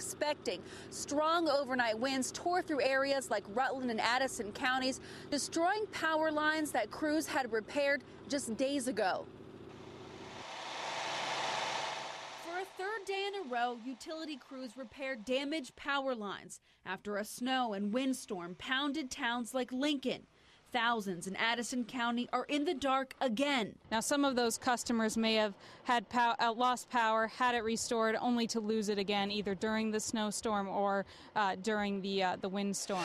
expecting. Strong overnight winds tore through areas like Rutland and Addison counties, destroying power lines that crews had repaired just days ago. For a third day in a row, utility crews repaired damaged power lines after a snow and windstorm pounded towns like Lincoln. Thousands in Addison County are in the dark again. Now, some of those customers may have had lost power, had it restored, only to lose it again, either during the snowstorm or during the windstorm.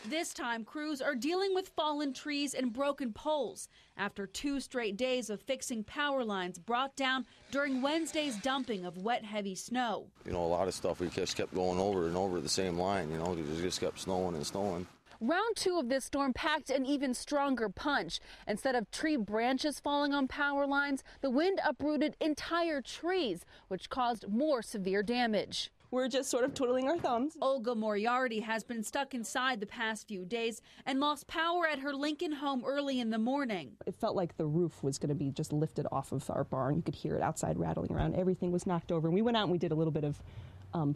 This time, crews are dealing with fallen trees and broken poles after 2 straight days of fixing power lines brought down during Wednesday's dumping of wet, heavy snow. You know, a lot of stuff we just kept going over and over the same line, you know, it just kept snowing and snowing. Round 2 of this storm packed an even stronger punch. Instead of tree branches falling on power lines, the wind uprooted entire trees, which caused more severe damage. We're just sort of twiddling our thumbs. Olga Moriarty has been stuck inside the past few days and lost power at her Lincoln home early in the morning. It felt like the roof was going to be just lifted off of our barn. You could hear it outside rattling around. Everything was knocked over. And we went out and we did a little bit of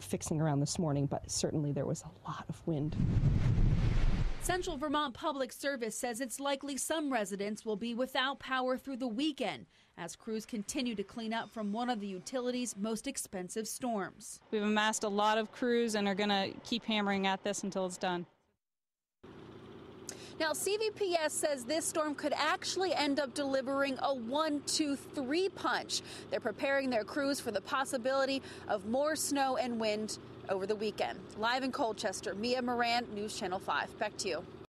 fixing around this morning, but certainly there was a lot of wind. Central Vermont Public Service says it's likely some residents will be without power through the weekend as crews continue to clean up from one of the utility's most expensive storms. We've amassed a lot of crews and are going to keep hammering at this until it's done. Now, CVPS says this storm could actually end up delivering a 1, 2, 3 punch. They're preparing their crews for the possibility of more snow and wind over the weekend. Live in Colchester, Mia Moran, News Channel 5. Back to you.